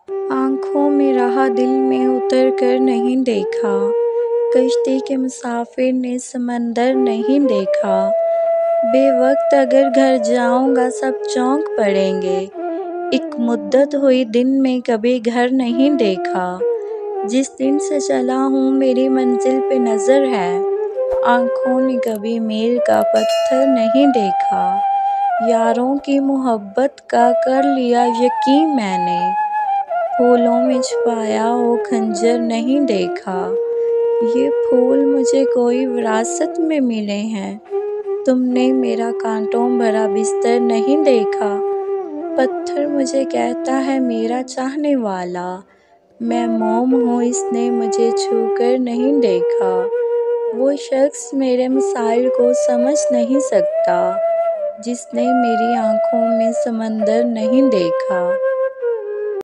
आँखों में रहा दिल में उतर कर नहीं देखा, कश्ती के मुसाफिर ने समंदर नहीं देखा। बेवक्त अगर घर जाऊँगा सब चौंक पड़ेंगे, एक मुद्दत हुई दिन में कभी घर नहीं देखा। जिस दिन से चला हूँ मेरी मंजिल पे नज़र है, आँखों ने कभी मील का पत्थर नहीं देखा। यारों की मोहब्बत का कर लिया यकीन मैंने, फूलों में छुपाया वो खंजर नहीं देखा। ये फूल मुझे कोई विरासत में मिले हैं, तुमने मेरा कांटों भरा बिस्तर नहीं देखा। पत्थर मुझे कहता है मेरा चाहने वाला, मैं मोम हूँ इसने मुझे छूकर नहीं देखा। वो शख्स मेरे मसाइल को समझ नहीं सकता, जिसने मेरी आँखों में समंदर नहीं देखा।